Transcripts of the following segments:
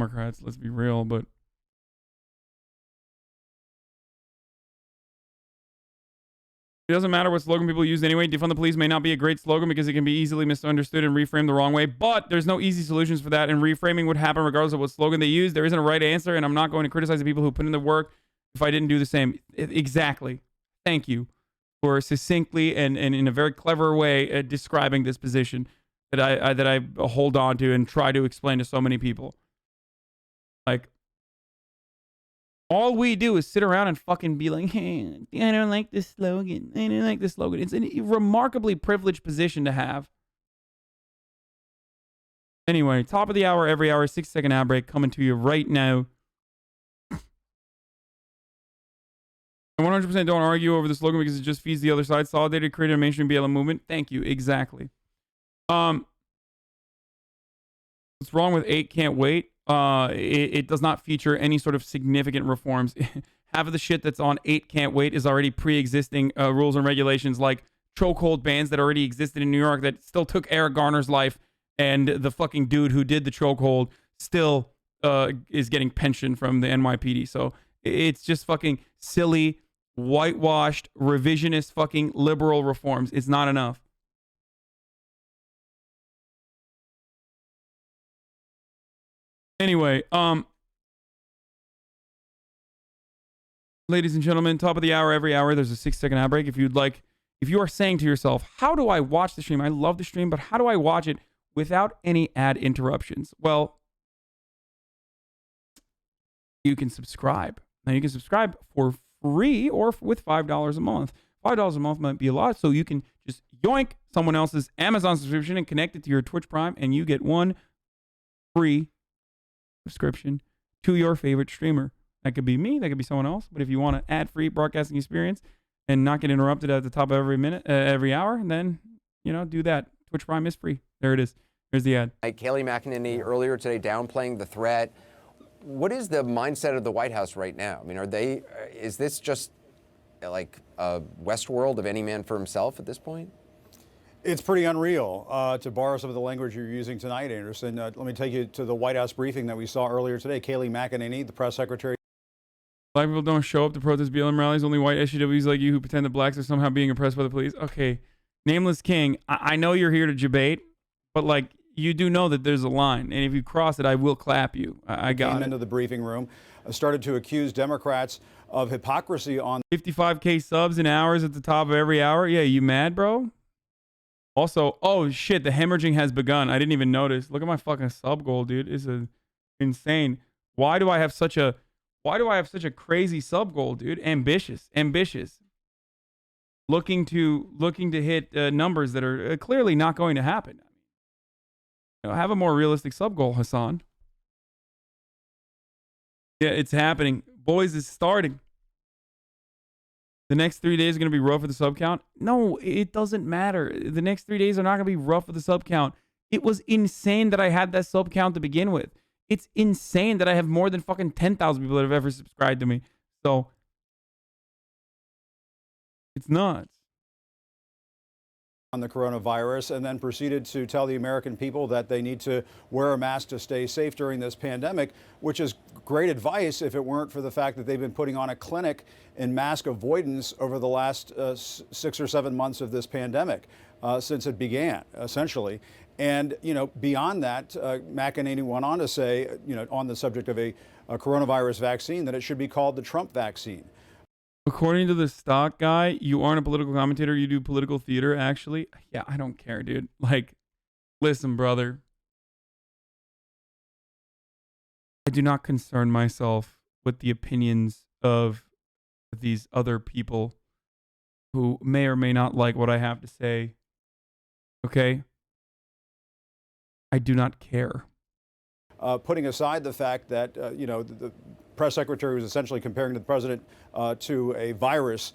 Democrats, let's be real, but it doesn't matter what slogan people use anyway. Defund the police may not be a great slogan because it can be easily misunderstood and reframed the wrong way, but there's no easy solutions for that, and reframing would happen regardless of what slogan they use. There isn't a right answer, and I'm not going to criticize the people who put in the work if I didn't do the same. Exactly. Thank you for succinctly and in a very clever way describing this position that I hold on to and try to explain to so many people. Like, all we do is sit around and fucking be like, hey, I don't like this slogan. I don't like this slogan. It's a remarkably privileged position to have. Anyway, top of the hour, every hour, 6-second ad break coming to you right now. I 100% don't argue over the slogan because it just feeds the other side. Solidarity created a mainstream BLM movement. Thank you. Exactly. What's wrong with 8 Can't Wait? It does not feature any sort of significant reforms. Half of the shit that's on 8 Can't Wait is already pre-existing rules and regulations, like chokehold bans that already existed in New York that still took Eric Garner's life, and the fucking dude who did the chokehold still is getting pension from the NYPD. So it's just fucking silly, whitewashed, revisionist fucking liberal reforms. It's not enough. Anyway, ladies and gentlemen, top of the hour, every hour, there's a 6-second ad break. If you are saying to yourself, how do I watch the stream? I love the stream, but how do I watch it without any ad interruptions? Well, you can subscribe. Now, you can subscribe for free or with $5 a month. $5 a month might be a lot, so you can just yoink someone else's Amazon subscription and connect it to your Twitch Prime, and you get one free subscription to your favorite streamer. That could be me, that could be someone else, but if you want an ad-free broadcasting experience and not get interrupted at the top of every minute, every hour, then, do that. Twitch Prime is free. There it is. Here's the ad. Kayleigh McEnany earlier today downplaying the threat. What is the mindset of the White House right now? I mean, is this just like a Westworld of any man for himself at this point? It's pretty unreal, to borrow some of the language you're using tonight, Anderson. Let me take you to the White House briefing that we saw earlier today. Kayleigh McEnany, the press secretary. Black people don't show up to protest BLM rallies. Only white SJWs like you who pretend that blacks are somehow being oppressed by the police. Okay, Nameless King, I know you're here to debate, but you do know that there's a line, and if you cross it, I will clap you. I got Came it. into the briefing room, started to accuse Democrats of hypocrisy on 55K subs in hours at the top of every hour. Yeah, you mad, bro? Also, oh shit, the hemorrhaging has begun. I didn't even notice. Look at my fucking sub goal, dude. It's insane. Why do I have such a crazy sub goal, dude? Ambitious. Looking to hit numbers that are clearly not going to happen. Have a more realistic sub goal, Hassan. Yeah, it's happening. Boys, it's starting. The next 3 days are going to be rough with the sub count? No, it doesn't matter. The next 3 days are not going to be rough with the sub count. It was insane that I had that sub count to begin with. It's insane that I have more than fucking 10,000 people that have ever subscribed to me. So, it's nuts. On the coronavirus, and then proceeded to tell the American people that they need to wear a mask to stay safe during this pandemic, which is great advice if it weren't for the fact that they've been putting on a clinic in mask avoidance over the last 6 or 7 months of this pandemic, since it began, essentially. And, beyond that, McEnany went on to say, on the subject of a coronavirus vaccine, that it should be called the Trump vaccine. According to the stock guy, you aren't a political commentator. You do political theater, actually. Yeah, I don't care, dude. Listen, brother. I do not concern myself with the opinions of these other people who may or may not like what I have to say. Okay? I do not care. Putting aside the fact that, the press secretary was essentially comparing the president to a virus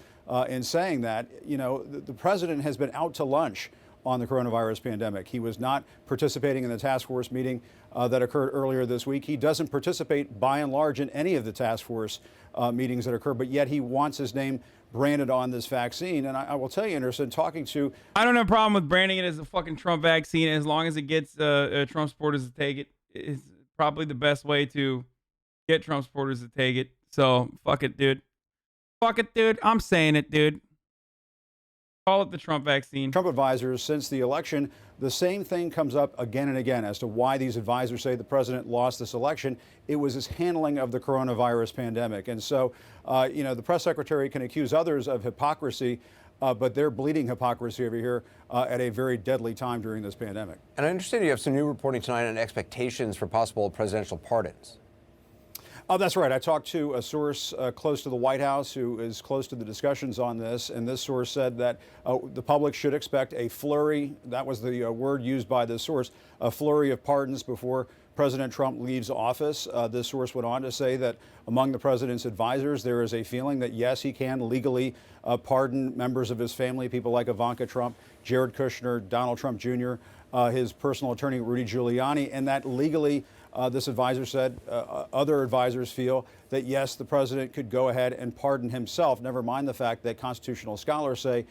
in saying that, the president has been out to lunch on the coronavirus pandemic. He was not participating in the task force meeting that occurred earlier this week. He doesn't participate, by and large, in any of the task force meetings that occur, but yet he wants his name branded on this vaccine. And I will tell you, Anderson, talking to... I don't have a problem with branding it as a fucking Trump vaccine as long as it gets Trump supporters to take it. It's probably the best way to get Trump supporters to take it. So fuck it, dude. Fuck it, dude. I'm saying it, dude. Call it the Trump vaccine. Trump advisors since the election, the same thing comes up again and again as to why these advisors say the president lost this election. It was his handling of the coronavirus pandemic. And so, the press secretary can accuse others of hypocrisy, but they're bleeding hypocrisy over here at a very deadly time during this pandemic. And I understand you have some new reporting tonight on expectations for possible presidential pardons. Oh, that's right. I talked to a source close to the White House who is close to the discussions on this, and this source said that the public should expect a flurry, that was the word used by this source, a flurry of pardons before President Trump leaves office. This source went on to say that among the president's advisors, there is a feeling that, yes, he can legally pardon members of his family, people like Ivanka Trump, Jared Kushner, Donald Trump Jr., his personal attorney, Rudy Giuliani, and that legally, this advisor said, other advisors feel that, yes, the president could go ahead and pardon himself, never mind the fact that constitutional scholars say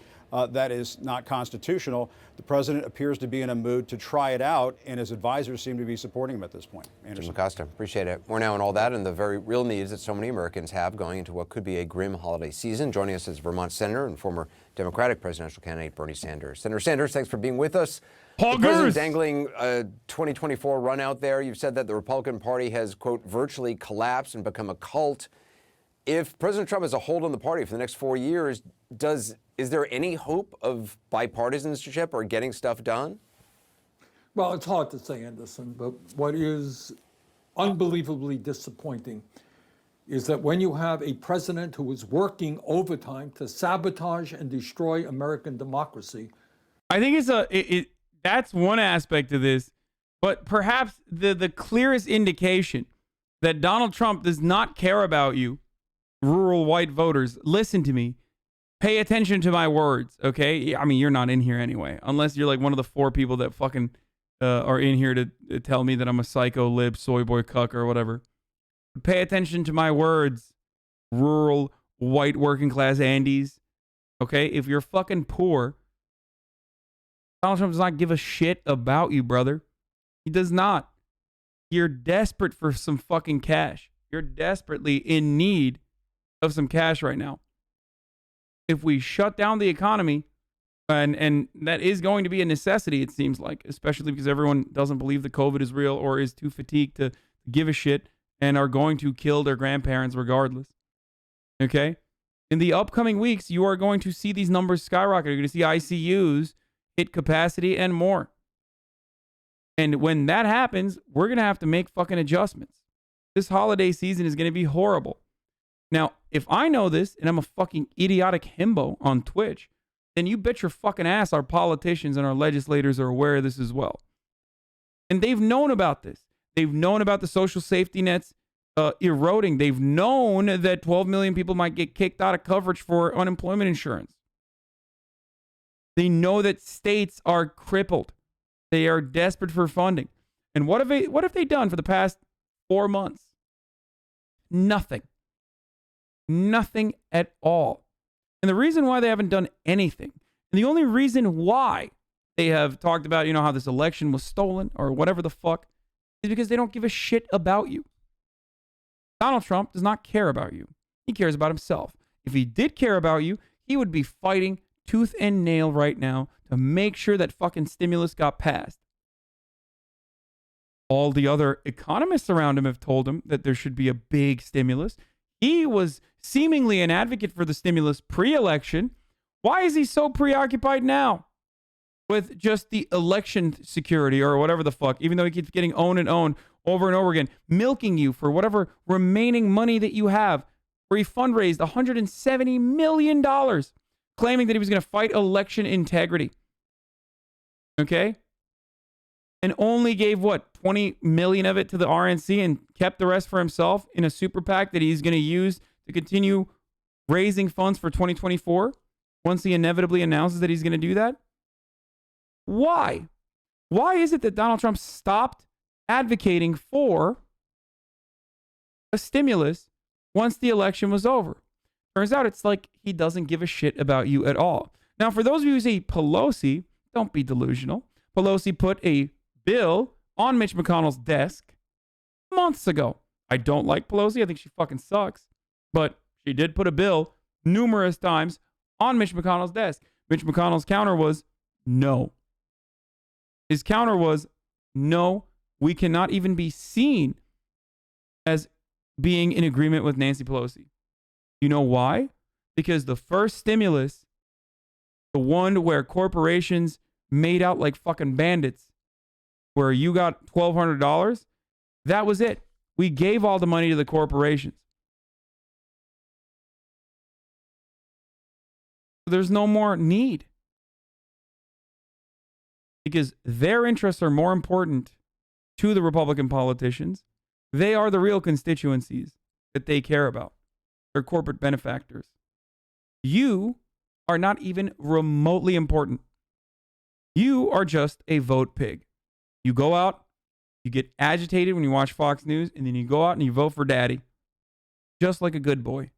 that is not constitutional. The president appears to be in a mood to try it out, and his advisors seem to be supporting him at this point. Jim Acosta, appreciate it. We're now on all that and the very real needs that so many Americans have going into what could be a grim holiday season. Joining us is Vermont Senator and former Democratic presidential candidate Bernie Sanders. Senator Sanders, thanks for being with us. The president dangling a 2024 run out there. You've said that the Republican Party has, quote, virtually collapsed and become a cult. If President Trump has a hold on the party for the next 4 years, is there any hope of bipartisanship or getting stuff done? Well, it's hard to say, Anderson, but what is unbelievably disappointing is that when you have a president who is working overtime to sabotage and destroy American democracy. I think that's one aspect of this, but perhaps the clearest indication that Donald Trump does not care about you, rural white voters. Listen to me. Pay attention to my words, okay? I mean, you're not in here anyway, unless you're like one of the 4 people that fucking are in here to tell me that I'm a psycho lib, soy boy cuck, or whatever. Pay attention to my words, rural white working class Andes, okay? If you're fucking poor, Donald Trump does not give a shit about you, brother. He does not. You're desperate for some fucking cash. You're desperately in need of some cash right now. If we shut down the economy, and that is going to be a necessity, it seems like, especially because everyone doesn't believe the COVID is real or is too fatigued to give a shit and are going to kill their grandparents regardless. Okay? In the upcoming weeks, you are going to see these numbers skyrocket. You're going to see ICUs hit capacity and more. And when that happens, we're going to have to make fucking adjustments. This holiday season is going to be horrible. Now, if I know this and I'm a fucking idiotic himbo on Twitch, then you bet your fucking ass our politicians and our legislators are aware of this as well. And they've known about this. They've known about the social safety nets eroding. They've known that 12 million people might get kicked out of coverage for unemployment insurance. They know that states are crippled. They are desperate for funding. And what have they done for the past 4 months? Nothing. Nothing at all. And the reason why they haven't done anything, and the only reason why they have talked about, how this election was stolen or whatever the fuck, is because they don't give a shit about you. Donald Trump does not care about you. He cares about himself. If he did care about you, he would be fighting tooth and nail right now to make sure that fucking stimulus got passed. All the other economists around him have told him that there should be a big stimulus. He was seemingly an advocate for the stimulus pre-election. Why is he so preoccupied now with just the election security or whatever the fuck, even though he keeps getting owned and owned over and over again, milking you for whatever remaining money that you have, where he fundraised $170 million, claiming that he was going to fight election integrity. Okay? And only gave, 20 million of it to the RNC and kept the rest for himself in a super PAC that he's going to use to continue raising funds for 2024 once he inevitably announces that he's going to do that? Why? Why is it that Donald Trump stopped advocating for a stimulus once the election was over? Turns out it's like he doesn't give a shit about you at all. Now, for those of you who say Pelosi, don't be delusional. Pelosi put a bill on Mitch McConnell's desk months ago. I don't like Pelosi. I think she fucking sucks. But she did put a bill numerous times on Mitch McConnell's desk. Mitch McConnell's counter was no. His counter was no, we cannot even be seen as being in agreement with Nancy Pelosi. You know why? Because the first stimulus, the one where corporations made out like fucking bandits, where you got $1,200, that was it. We gave all the money to the corporations. There's no more need. Because their interests are more important to the Republican politicians. They are the real constituencies that they care about. They're corporate benefactors. You are not even remotely important. You are just a vote pig. You go out, you get agitated when you watch Fox News, and then you go out and you vote for daddy. Just like a good boy.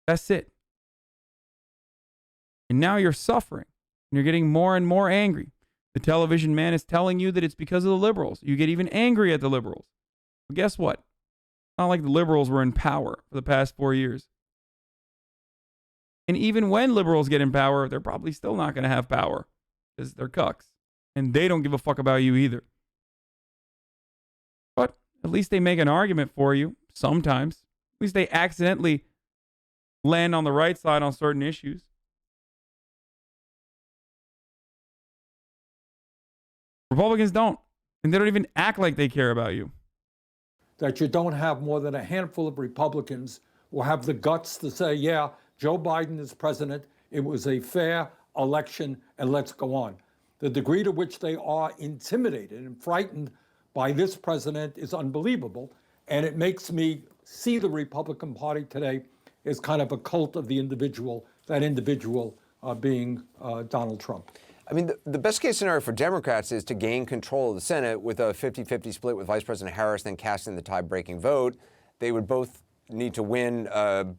That's it. And now you're suffering. And you're getting more and more angry. The television man is telling you that it's because of the liberals. You get even angry at the liberals. But guess what? It's not like the liberals were in power for the past 4 years. And even when liberals get in power, they're probably still not going to have power because they're cucks. And they don't give a fuck about you either. But at least they make an argument for you sometimes. At least they accidentally land on the right side on certain issues. Republicans don't. And they don't even act like they care about you. That you don't have more than a handful of Republicans who have the guts to say, yeah, Joe Biden is president. It was a fair election, and let's go on. The degree to which they are intimidated and frightened by this president is unbelievable. And it makes me see the Republican Party today as kind of a cult of the individual, that individual being Donald Trump. I mean, the best case scenario for Democrats is to gain control of the Senate with a 50-50 split with Vice President Harris, then casting the tie-breaking vote. They would both need to win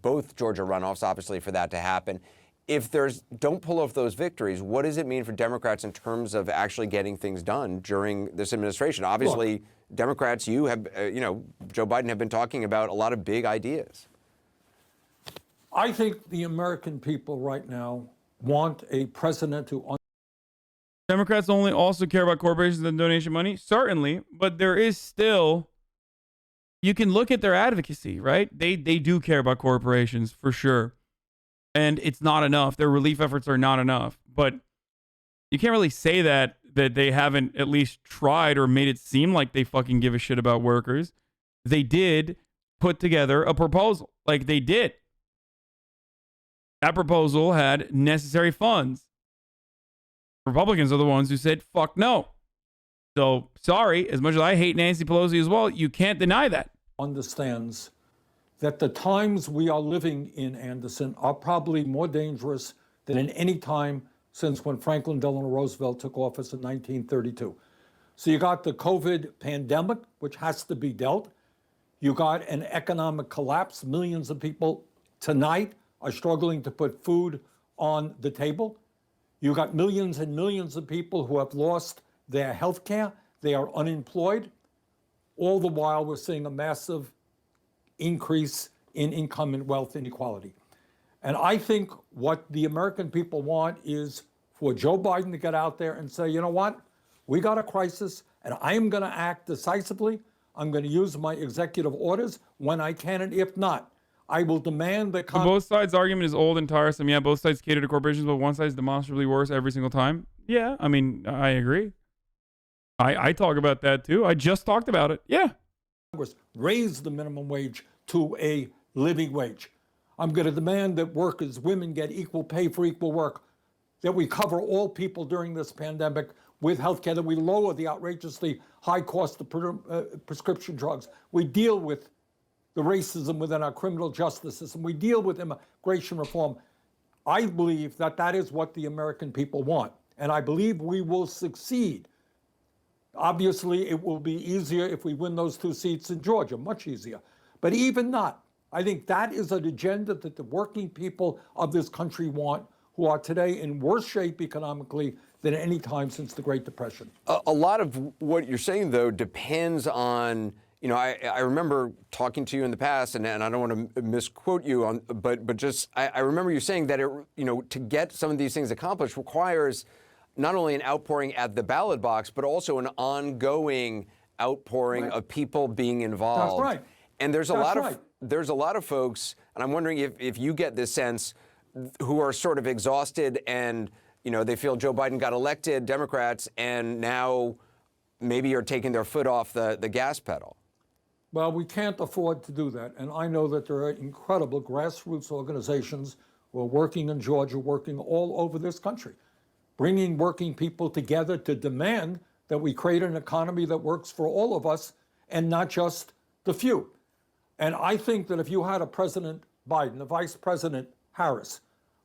both Georgia runoffs, obviously, for that to happen. If don't pull off those victories, what does it mean for Democrats in terms of actually getting things done during this administration? Obviously, look, Democrats, you have, Joe Biden have been talking about a lot of big ideas. I think the American people right now want a president who... Democrats only also care about corporations and donation money? Certainly, but there is still... You can look at their advocacy, right? They do care about corporations, for sure. And it's not enough. Their relief efforts are not enough. But you can't really say that they haven't at least tried or made it seem like they fucking give a shit about workers. They did put together a proposal. Like, they did. That proposal had necessary funds. Republicans are the ones who said, fuck no. So, sorry, as much as I hate Nancy Pelosi as well, you can't deny that. Understands that the times we are living in, Anderson, are probably more dangerous than in any time since when Franklin Delano Roosevelt took office in 1932. So you got the COVID pandemic, which has to be dealt. You got an economic collapse. Millions of people tonight are struggling to put food on the table. You got millions and millions of people who have lost their health care. They are unemployed. All the while, we're seeing a massive increase in income and wealth inequality. And I think what the American people want is for Joe Biden to get out there and say, you know what? We got a crisis, and I am going to act decisively. I'm going to use my executive orders when I can, and if not, I will demand that... Both sides' argument is old and tiresome. Yeah, both sides cater to corporations, but one side is demonstrably worse every single time. Yeah, I mean, I agree. I talk about that too. I just talked about it. Yeah. Congress raise the minimum wage to a living wage. I'm going to demand that workers, women, get equal pay for equal work, that we cover all people during this pandemic with health care, that we lower the outrageously high cost of prescription drugs. We deal with the racism within our criminal justice system. We deal with immigration reform. I believe that that is what the American people want, and I believe we will succeed. Obviously, it will be easier if we win those 2 seats in Georgia, much easier. But even not, I think that is an agenda that the working people of this country want, who are today in worse shape economically than at any time since the Great Depression. A lot of what you're saying, though, depends on I remember talking to you in the past, and I don't want to misquote you on, but just I remember you saying that to get some of these things accomplished requires not only an outpouring at the ballot box, but also an ongoing outpouring of people being involved. That's right. And there's a lot of folks, and I'm wondering if you get this sense, who are sort of exhausted and they feel Joe Biden got elected, Democrats, and now maybe are taking their foot off the gas pedal. Well, we can't afford to do that. And I know that there are incredible grassroots organizations who are working in Georgia, working all over this country, bringing working people together to demand that we create an economy that works for all of us and not just the few. And I think that if you had a President Biden, a Vice President Harris,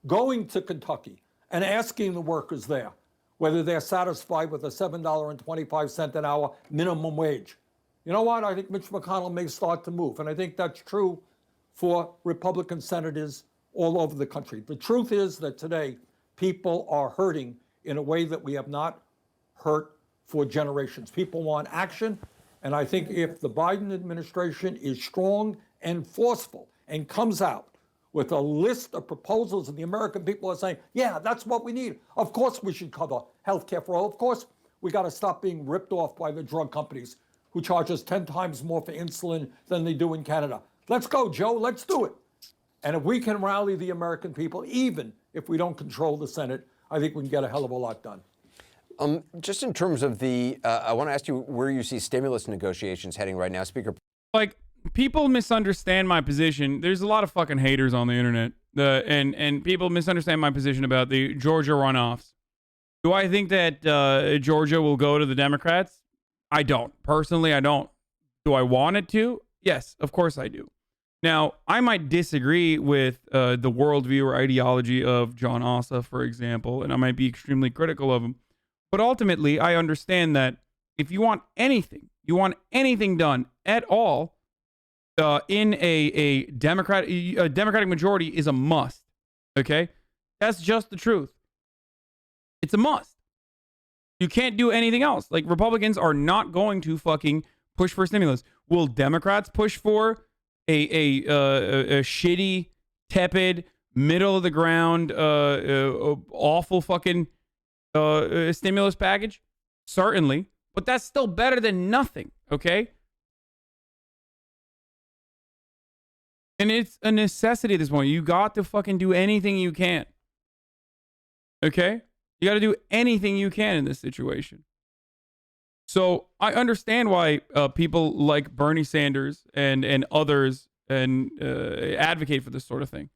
going to Kentucky and asking the workers there whether they're satisfied with a $7.25 an hour minimum wage, you know what? I think Mitch McConnell may start to move. And I think that's true for Republican senators all over the country. The truth is that today people are hurting in a way that we have not hurt for generations. People want action. And I think if the Biden administration is strong and forceful and comes out with a list of proposals and the American people are saying, yeah, that's what we need. Of course we should cover health care for all. Of course we got to stop being ripped off by the drug companies who charge us 10 times more for insulin than they do in Canada. Let's go, Joe, let's do it. And if we can rally the American people, even if we don't control the Senate, I think we can get a hell of a lot done. Just in terms of I want to ask you where you see stimulus negotiations heading right now, Speaker. Like, people misunderstand my position. There's a lot of fucking haters on the internet, and people misunderstand my position about the Georgia runoffs. Do I think that Georgia will go to the Democrats? I don't. Personally, I don't. Do I want it to? Yes, of course I do. Now, I might disagree with the worldview or ideology of John Ossoff, for example, and I might be extremely critical of him. But ultimately, I understand that if you want anything done at all, in a Democratic majority is a must. Okay? That's just the truth. It's a must. You can't do anything else. Like, Republicans are not going to fucking push for stimulus. Will Democrats push for a shitty, tepid, middle of the ground, awful fucking stimulus package? Certainly. But that's still better than nothing, okay? And it's a necessity at this point. You got to fucking do anything you can. Okay? You got to do anything you can in this situation. So I understand why people like Bernie Sanders and others advocate for this sort of thing.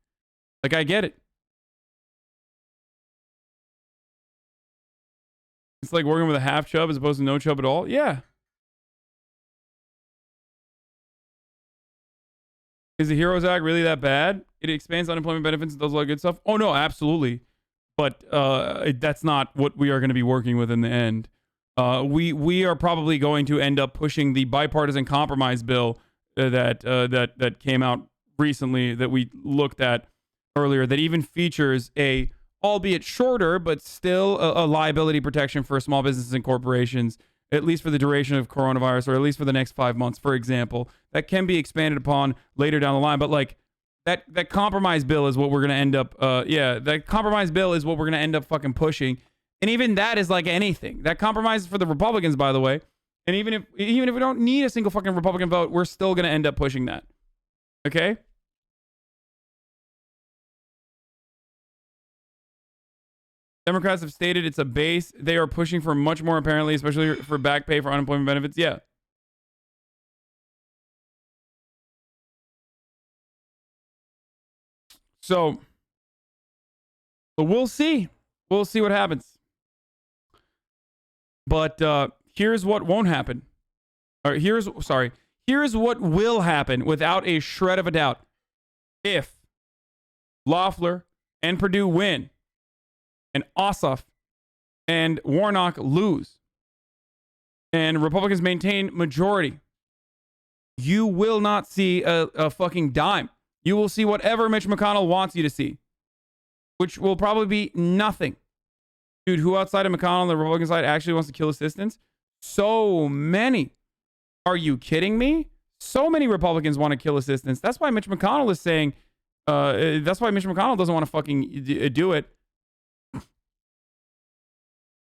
Like, I get it. It's like working with a half chub as opposed to no chub at all. Yeah. Is the HEROES Act really that bad? It expands unemployment benefits and does a lot of good stuff. Oh, no, absolutely. But that's not what we are going to be working with in the end. We are probably going to end up pushing the bipartisan compromise bill that came out recently that we looked at earlier, that even features a, albeit shorter, but still a liability protection for small businesses and corporations, at least for the duration of coronavirus, or at least for the next 5 months, for example, that can be expanded upon later down the line. But like, that compromise bill is what we're going to end up, that compromise bill is what we're going to end up fucking pushing. And even that is like anything. That compromise is for the Republicans, by the way. And even if we don't need a single fucking Republican vote, we're still going to end up pushing that. Okay? Democrats have stated it's a base. They are pushing for much more, apparently, especially for back pay for unemployment benefits. Yeah. So, but we'll see. We'll see what happens. But here's what won't happen. Or here's what will happen without a shred of a doubt. If Loeffler and Perdue win, and Ossoff and Warnock lose, and Republicans maintain majority, you will not see a fucking dime. You will see whatever Mitch McConnell wants you to see, which will probably be nothing. Dude, who outside of McConnell on the Republican side actually wants to kill assistants? So many Are you kidding me? So many Republicans want to kill assistance. That's why Mitch McConnell is saying, that's why Mitch McConnell doesn't want to fucking do it. The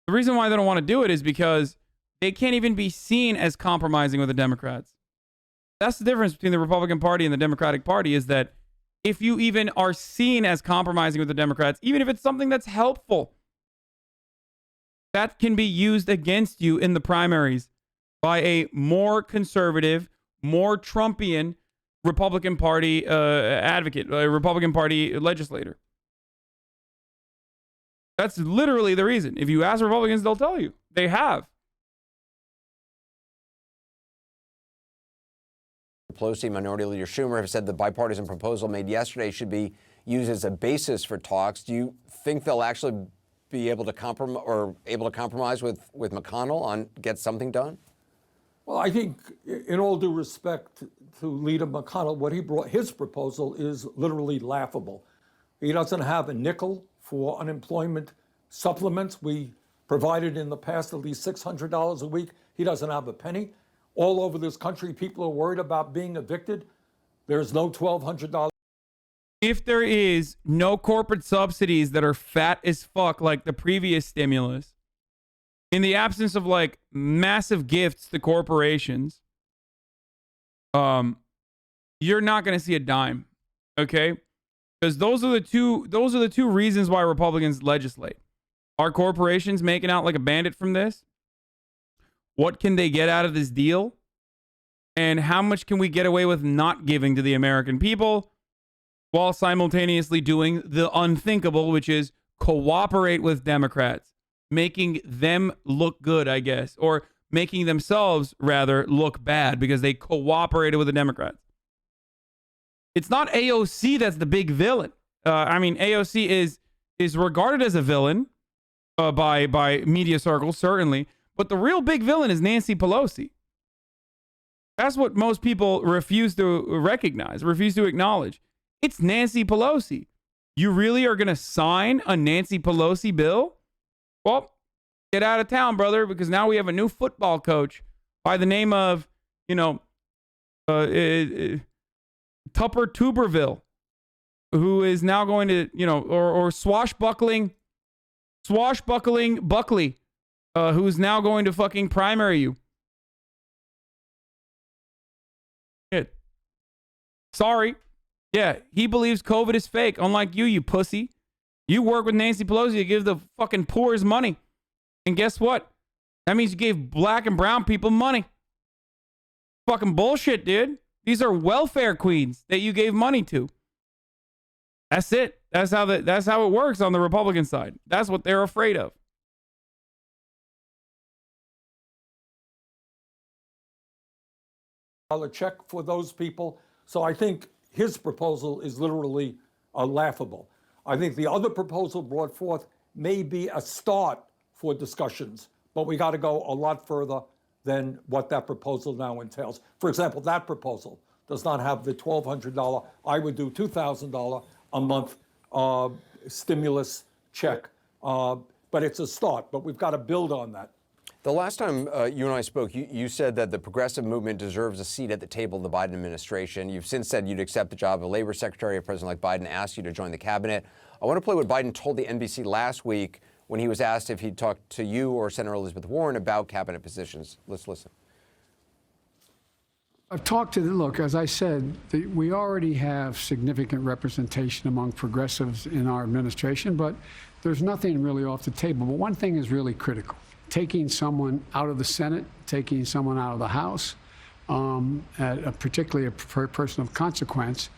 reason why they don't want to do it is because they can't even be seen as compromising with the Democrats. That's the difference between the Republican Party and the Democratic Party, is that if you even are seen as compromising with the Democrats, even if it's something that's helpful, that can be used against you in the primaries by a more conservative, more Trumpian Republican Party advocate, a Republican Party legislator. That's literally the reason. If you ask Republicans, they'll tell you. They have. Pelosi, Minority Leader Schumer have said the bipartisan proposal made yesterday should be used as a basis for talks. Do you think they'll actually be able to compromise with McConnell on get something done? Well, I think, in all due respect to Leader McConnell, what he brought, his proposal is literally laughable. He doesn't have a nickel for unemployment supplements. We provided in the past at least $600 a week. He doesn't have a penny. All over this country, people are worried about being evicted. There's no $1,200. If there is no corporate subsidies that are fat as fuck like the previous stimulus, in the absence of like massive gifts to corporations, you're not going to see a dime, okay? Because those are the two reasons why Republicans legislate. Are corporations making out like a bandit from this? What can they get out of this deal? And how much can we get away with not giving to the American people while simultaneously doing the unthinkable, which is cooperate with Democrats, making them look good, I guess, or making themselves rather look bad because they cooperated with the Democrats. It's not AOC that's the big villain. I mean, AOC is regarded as a villain by media circles, certainly. But the real big villain is Nancy Pelosi. That's what most people refuse to recognize, refuse to acknowledge. It's Nancy Pelosi. You really are going to sign a Nancy Pelosi bill? Well, get out of town, brother, because now we have a new football coach by the name of, Tupper Tuberville, who is now going to, or swashbuckling Buckley, who's now going to fucking primary you. Shit. Sorry. Yeah, he believes COVID is fake, unlike you pussy. You work with Nancy Pelosi to give the fucking poor his money. And guess what? That means you gave black and brown people money. Fucking bullshit, dude. These are welfare queens that you gave money to. That's it. That's how it works on the Republican side. That's what they're afraid of. Check for those people. So I think his proposal is literally laughable. I think the other proposal brought forth may be a start for discussions, but we got to go a lot further than what that proposal now entails. For example, that proposal does not have the $1,200. I would do $2,000 a month stimulus check, but it's a start. But we've got to build on that. The last time you and I spoke, you said that the progressive movement deserves a seat at the table of the Biden administration. You've since said you'd accept the job of Labor Secretary if President-elect Biden asked you to join the cabinet. I want to play what Biden told the NBC last week when he was asked if he'd talk to you or Senator Elizabeth Warren about cabinet positions. Let's listen. I've talked to look, as I said, we already have significant representation among progressives in our administration, but there's nothing really off the table. But one thing is really critical. Taking someone out of the Senate, taking someone out of the House, particularly a person of consequence,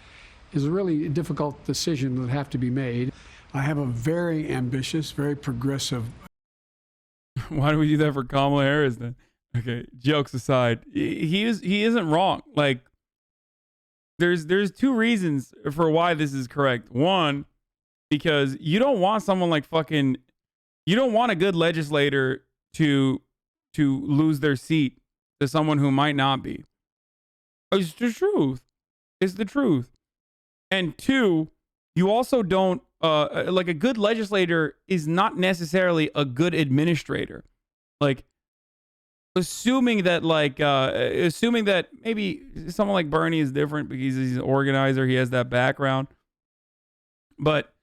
is a really difficult decision that would have to be made. I have a very ambitious, very progressive. Why do we do that for Kamala Harris then? Okay, jokes aside, he isn't wrong. Like, there's two reasons for why this is correct. One, because you don't want someone like you don't want a good legislator to lose their seat to someone who might not be. It's the truth. It's the truth. And two, you also don't like a good legislator is not necessarily a good administrator. Like, assuming that assuming that maybe someone like Bernie is different because he's an organizer, he has that background. But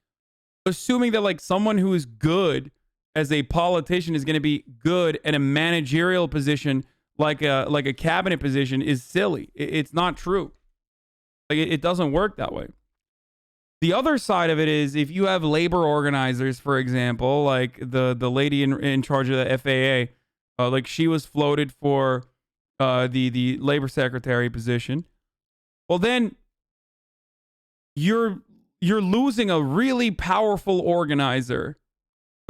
assuming that like someone who is good as a politician is going to be good at a managerial position like a cabinet position is silly. It's not true. Like it doesn't work that way. The other side of it is if you have labor organizers, for example, like the lady in charge of the FAA, like she was floated for the labor secretary position. Well, then you're losing a really powerful organizer.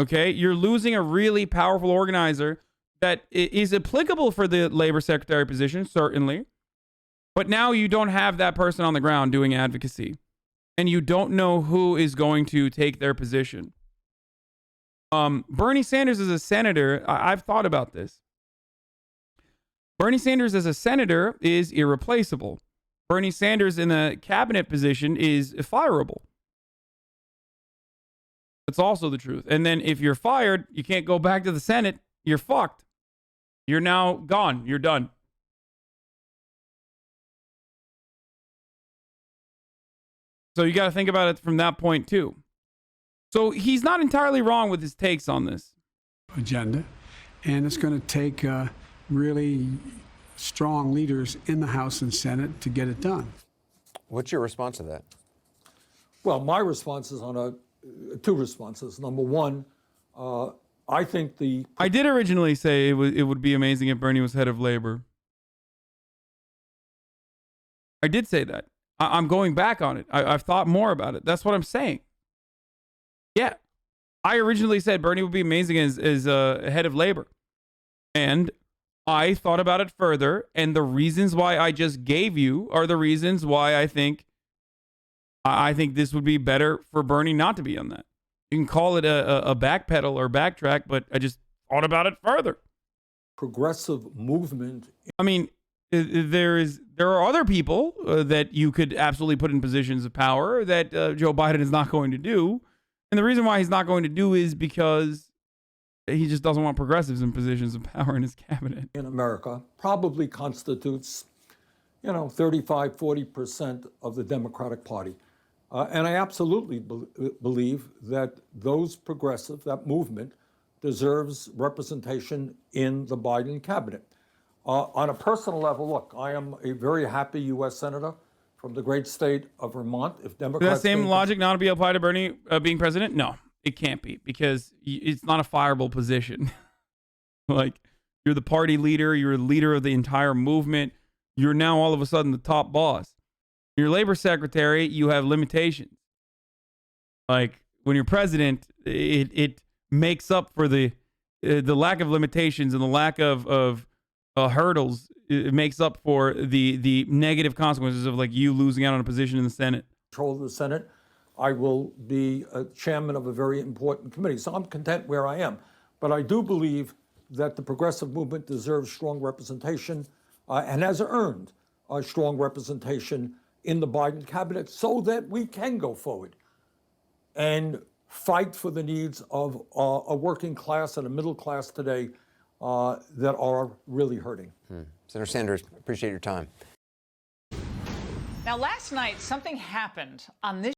Okay, you're losing a really powerful organizer that is applicable for the labor secretary position, certainly. But now you don't have that person on the ground doing advocacy. And you don't know who is going to take their position. Bernie Sanders as a senator, I've thought about this. Bernie Sanders as a senator is irreplaceable. Bernie Sanders in a cabinet position is fireable. That's also the truth. And then if you're fired, you can't go back to the Senate. You're fucked. You're now gone. You're done. So you got to think about it from that point too. So he's not entirely wrong with his takes on this agenda, and it's going to take really strong leaders in the House and Senate to get it done. What's your response to that? Well, my response is on two responses. Number one, I think I did originally say it would be amazing if Bernie was head of labor. I did say that. I'm going back on it. I've thought more about it. That's what I'm saying. Yeah. I originally said Bernie would be amazing as head of labor. And I thought about it further. And the reasons why I just gave you are the reasons why I think this would be better for Bernie not to be on that. You can call it a backpedal or backtrack, but I just thought about it further. Progressive movement. I mean, there are other people that you could absolutely put in positions of power that Joe Biden is not going to do. And the reason why he's not going to do is because he just doesn't want progressives in positions of power in his cabinet. In America probably constitutes, 35, 40% of the Democratic Party. And I absolutely believe that that movement deserves representation in the Biden cabinet. On a personal level, look, I am a very happy U.S. Senator from the great state of Vermont. If Democrats... Does that same logic not be applied to Bernie being president? No, it can't be, because it's not a fireable position. Like, you're the party leader. You're the leader of the entire movement. You're now all of a sudden the top boss. Your labor secretary, you have limitations. Like, when you're president, it makes up for the lack of limitations and the lack of hurdles. It makes up for the negative consequences of like you losing out on a position in the Senate. Control of the Senate, I will be a chairman of a very important committee. So I'm content where I am. But I do believe that the progressive movement deserves strong representation and has earned a strong representation in the Biden cabinet so that we can go forward and fight for the needs of a working class and a middle class today that are really hurting. Senator Sanders, appreciate your time. Now, last night, something happened on this.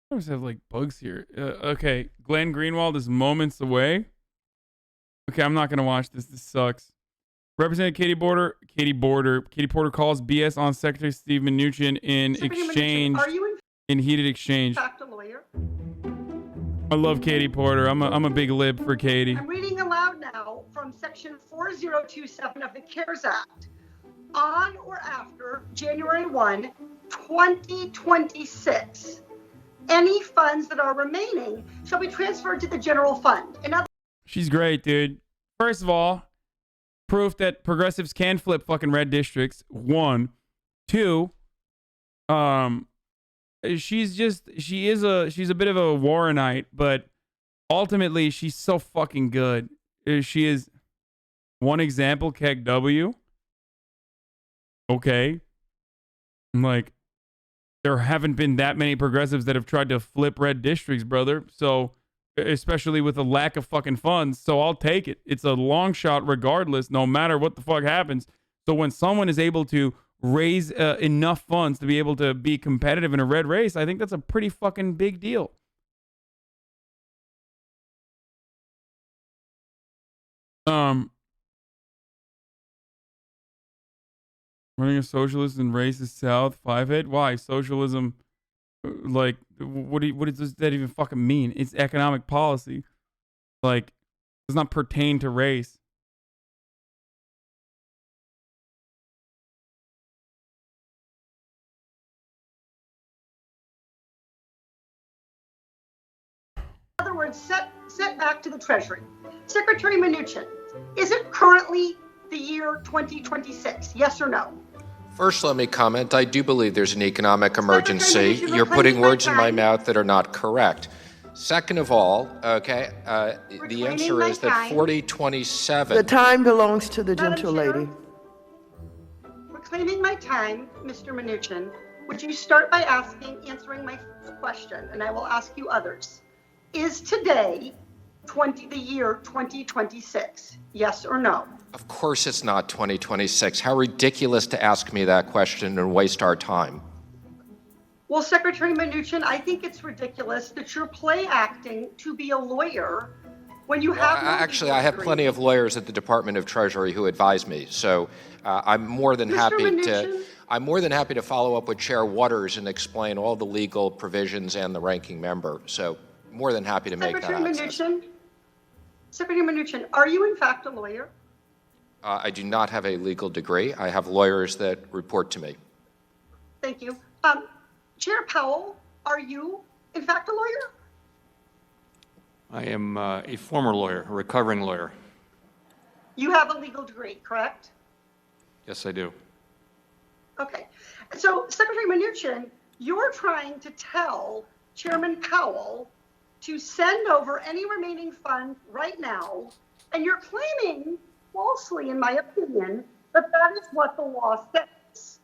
I always have like bugs here. Okay, Glenn Greenwald is moments away. Okay, I'm not gonna watch this. This sucks. Representative Katie Porter calls BS on Secretary Steve Mnuchin in exchange. Are you in heated exchange? fact a lawyer? I love Katie Porter. I'm a big lib for Katie. I'm reading aloud now from Section 4027 of the CARES Act. On or after January 1, 2026, any funds that are remaining shall be transferred to the general fund. She's great, dude. First of all, proof that progressives can flip fucking red districts. 1, 2, she's a bit of a Warrenite, but ultimately she's so fucking good. She is one example, Keg W. Okay. Like, there haven't been that many progressives that have tried to flip red districts, brother. So especially with a lack of fucking funds. So I'll take it. It's a long shot regardless, no matter what the fuck happens. So when someone is able to raise enough funds to be able to be competitive in a red race, I think that's a pretty fucking big deal. Running a socialist and racist South 5-8? Why? Socialism, like, what does that even fucking mean? It's economic policy. Like, does not pertain to race. In other words, set back to the Treasury. Secretary Mnuchin, is it currently the year 2026? Yes or no? First, let me comment. I do believe there's an economic emergency. Mnuchin, You're putting words in my time. mouth that are not correct. Second of all, okay, the answer is that 4027. The time belongs to the Madam gentle Chair, lady. Reclaiming my time, Mr. Mnuchin, would you start by answering my question, and I will ask you others. Is today the year 2026? Yes or no? Of course it's not 2026. How ridiculous to ask me that question and waste our time. Well, Secretary Mnuchin, I think it's ridiculous that you're play acting to be a lawyer when you have no Actually, legal I have degree. plenty of lawyers at the Department of Treasury who advise me, so I'm more than Mr. happy Mnuchin? I'm more than happy to follow up with Chair Waters and explain all the legal provisions and the ranking member. So more than happy to make that access. Secretary Mnuchin, are you in fact a lawyer? I do not have a legal degree. I have lawyers that report to me. Thank you. Chair Powell, are you in fact a lawyer? I am a former lawyer, a recovering lawyer. You have a legal degree, correct? Yes, I do. Okay. So, Secretary Mnuchin, you're trying to tell Chairman Powell to send over any remaining funds right now, and you're claiming, falsely in my opinion, that that is what the law says.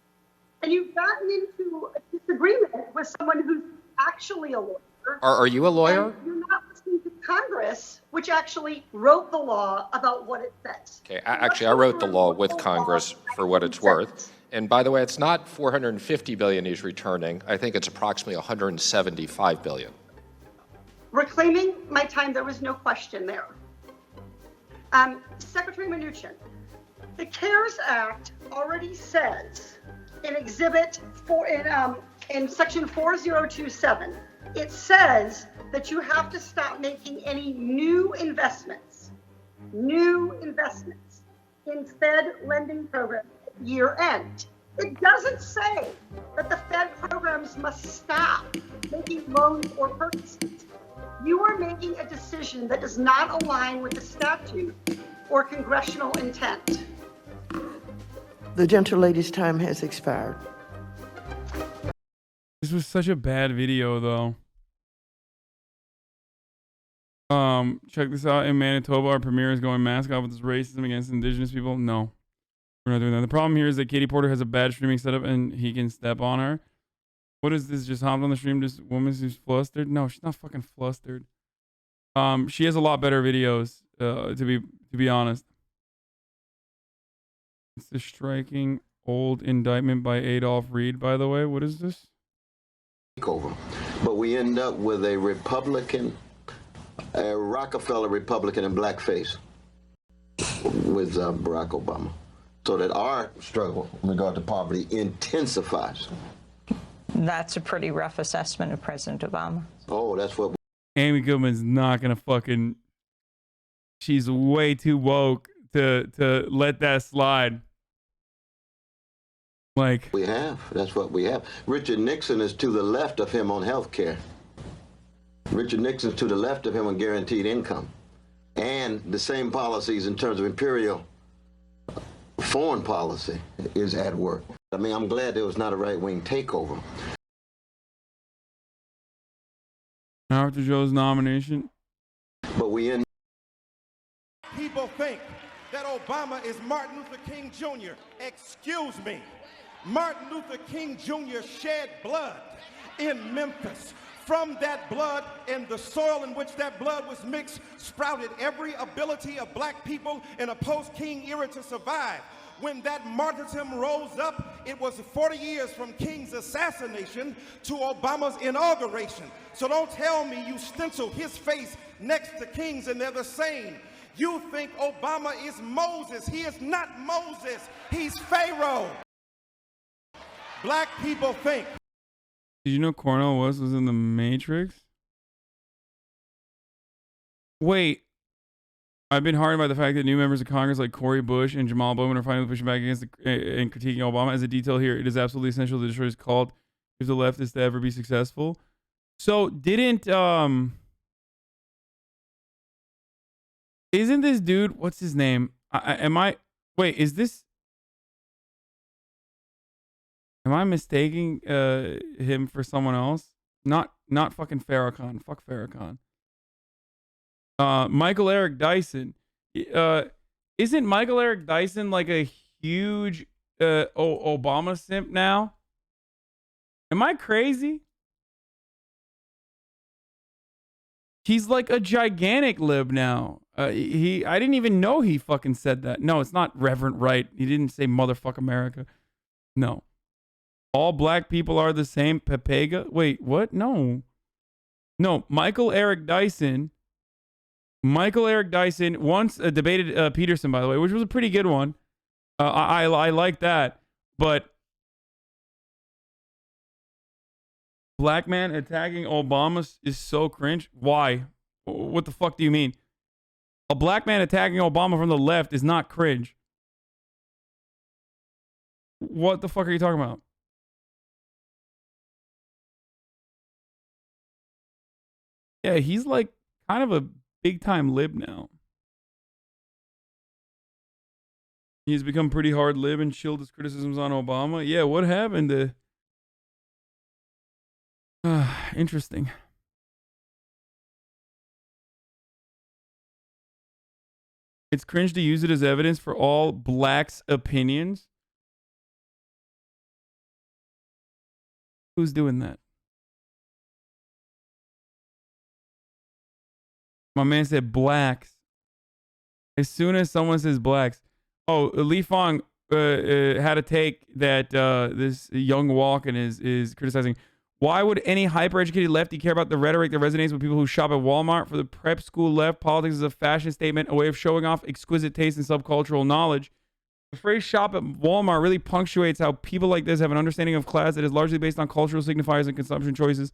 And you've gotten into a disagreement with someone who's actually a lawyer. Are you a lawyer? And you're not listening to Congress, which actually wrote the law about what it says. Okay, actually, I wrote the law with Congress for what it's worth. And by the way, it's not 450 billion he's returning. I think it's approximately 175 billion. Reclaiming my time, there was no question there. Secretary Mnuchin, the CARES Act already says in Exhibit 4, in Section 4027, it says that you have to stop making any new investments in Fed lending programs at year end. It doesn't say that the Fed programs must stop making loans or purchases. You are making a decision that does not align with the statute or congressional intent. The gentle lady's time has expired. This was such a bad video, though. Check this out. In Manitoba, our premier is going mask off with his racism against indigenous people. No, we're not doing that. The problem here is that Katie Porter has a bad streaming setup and he can step on her. What is this? Just hopped on the stream, just woman who's flustered? No, she's not fucking flustered. She has a lot better videos, to be honest. It's the striking old indictment by Adolph Reed, by the way. What is this? Over. But we end up with a Republican, a Rockefeller Republican in blackface with Barack Obama. So that our struggle in regard to poverty intensifies. That's a pretty rough assessment of President Obama. Oh, that's what Amy Goodman's not gonna fucking. She's way too woke to let that slide. Like we have. That's what we have. Richard Nixon is to the left of him on health care. Richard Nixon's to the left of him on guaranteed income. And the same policies in terms of imperial foreign policy is at work. I mean, I'm glad there was not a right-wing takeover. after Joe's nomination. But we in. People think that Obama is Martin Luther King Jr. Excuse me. Martin Luther King Jr. shed blood in Memphis From that blood and the soil in which that blood was mixed sprouted every ability of black people in a post-King era to survive. When that martyrdom rose up, it was 40 years from King's assassination to Obama's inauguration. So don't tell me you stencil his face next to King's and they're the same. You think Obama is Moses. He is not Moses. He's Pharaoh. Black people think. Did you know Cornel West was in the Matrix? Wait. I've been hardened by the fact that new members of Congress like Cory Bush and Jamal Bowman are finally pushing back against and critiquing Obama. As a detail here, it is absolutely essential to destroy his cult if the left is to ever be successful. So didn't isn't this dude, what's his name? Am I mistaking him for someone else? Not fucking Farrakhan. Fuck Farrakhan. Michael Eric Dyson. Isn't Michael Eric Dyson like a huge Obama simp now? Am I crazy? He's like a gigantic lib now. I didn't even know he fucking said that. No, it's not Reverend Wright. He didn't say motherfuck America. No. All black people are the same. Pepega. Wait, what? No. Michael Eric Dyson once debated Peterson, by the way, which was a pretty good one. I like that. But black man attacking Obama is so cringe. Why? What the fuck do you mean? A black man attacking Obama from the left is not cringe. What the fuck are you talking about? Yeah, he's like kind of a big time lib now. He's become pretty hard lib and chilled his criticisms on Obama. Yeah, what happened to... interesting. It's cringe to use it as evidence for all blacks' opinions. Who's doing that? My man said blacks. As soon as someone says blacks. Oh, Lee Fong had a take that this young Walken is criticizing. Why would any hyper-educated lefty care about the rhetoric that resonates with people who shop at Walmart? For the prep school left, politics is a fashion statement, a way of showing off exquisite taste and subcultural knowledge. The phrase shop at Walmart really punctuates how people like this have an understanding of class that is largely based on cultural signifiers and consumption choices.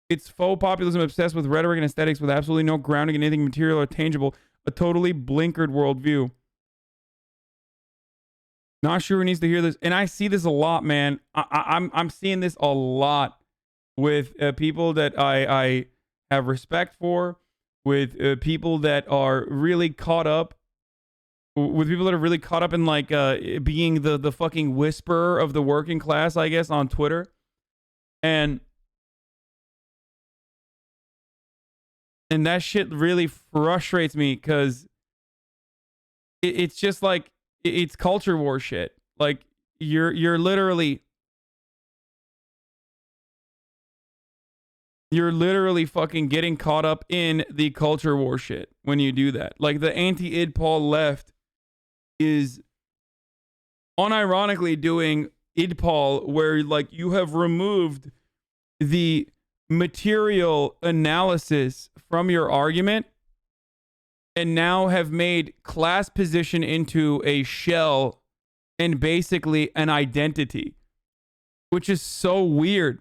It's faux populism obsessed with rhetoric and aesthetics with absolutely no grounding in anything material or tangible, a totally blinkered worldview. Not sure who needs to hear this. And I see this a lot, man. I'm seeing this a lot with people that I have respect for, with people that are really caught up, in like being the fucking whisperer of the working class, I guess, on Twitter. And that shit really frustrates me because it's just like, it's culture war shit. Like you're literally fucking getting caught up in the culture war shit when you do that. Like the anti-IDPOL left is unironically doing IDPOL where like you have removed the material analysis from your argument and now have made class position into a shell and basically an identity, which is so weird.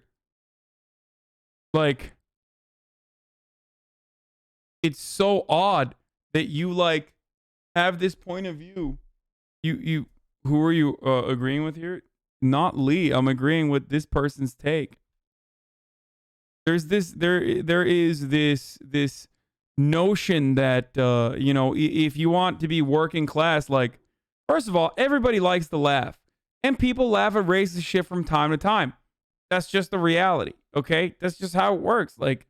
Like, it's so odd that you like have this point of view. You who are you agreeing with here? Not Lee. I'm agreeing with this person's take. There is this notion that if you want to be working class, like, first of all, everybody likes to laugh, and people laugh at racist shit from time to time. That's just the reality. Okay, that's just how it works. Like,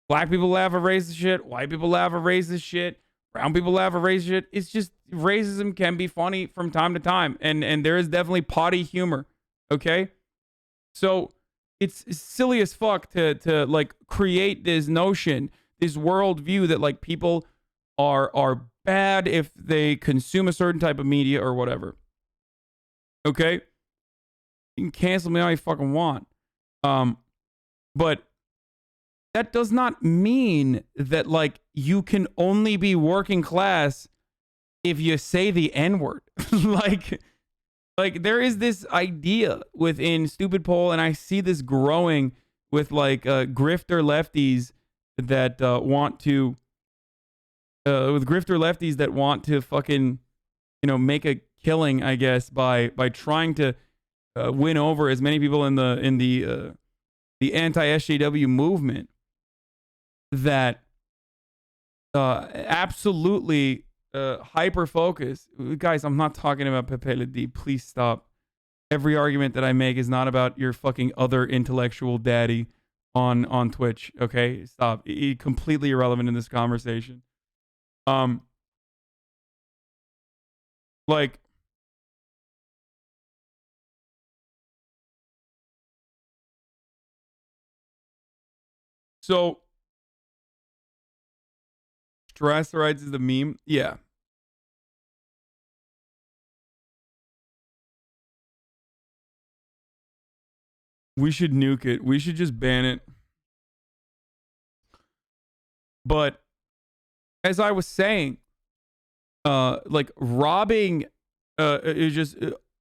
black people laugh at racist shit, white people laugh at racist shit, brown people laugh at racist shit. It's just racism can be funny from time to time, and there is definitely potty humor. Okay, so it's silly as fuck to like create this notion, this worldview that like people are bad if they consume a certain type of media or whatever. Okay? You can cancel me all you fucking want. But that does not mean that like you can only be working class if you say the N-word. like there is this idea within Stupid Poll, and I see this growing with like grifter lefties that want to fucking, you know, make a killing, I guess, by trying to win over as many people in the anti-SJW movement that absolutely hyper focus. Guys, I'm not talking about Pepe Le Pew. Please stop. Every argument that I make is not about your fucking other intellectual daddy on Twitch. Okay, stop. Completely irrelevant in this conversation. Like, so Terrestrites is the meme. Yeah. We should nuke it. We should just ban it. But as I was saying, like robbing, is just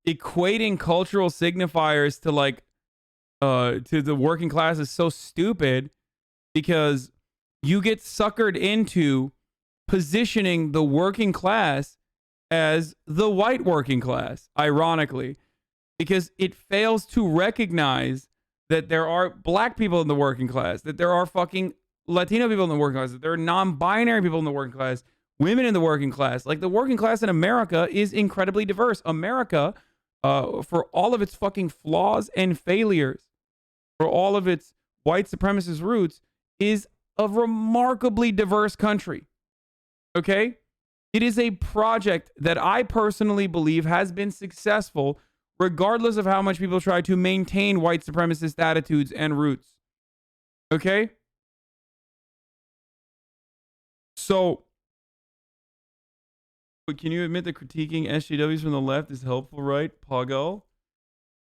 equating cultural signifiers to like, to the working class is so stupid because you get suckered into positioning the working class as the white working class, ironically, because it fails to recognize that there are black people in the working class, that there are fucking Latino people in the working class, that there are non-binary people in the working class, women in the working class. Like, the working class in America is incredibly diverse. America, for all of its fucking flaws and failures, for all of its white supremacist roots, is a remarkably diverse country. Okay? It is a project that I personally believe has been successful, regardless of how much people try to maintain white supremacist attitudes and roots. Okay? So, but can you admit that critiquing SJWs from the left is helpful, right, Poggo?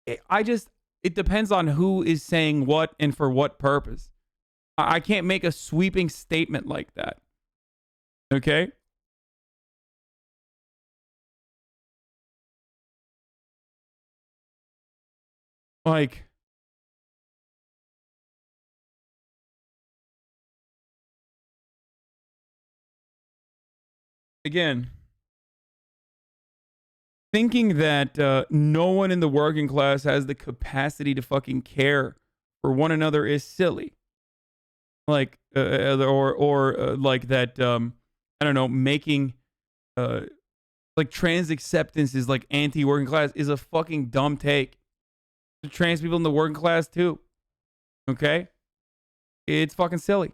It depends on who is saying what and for what purpose. I can't make a sweeping statement like that. Okay? Like, again, thinking that no one in the working class has the capacity to fucking care for one another is silly. Like, or like that, I don't know, making like trans acceptance is like anti-working class is a fucking dumb take. The trans people in the working class too. Okay? It's fucking silly.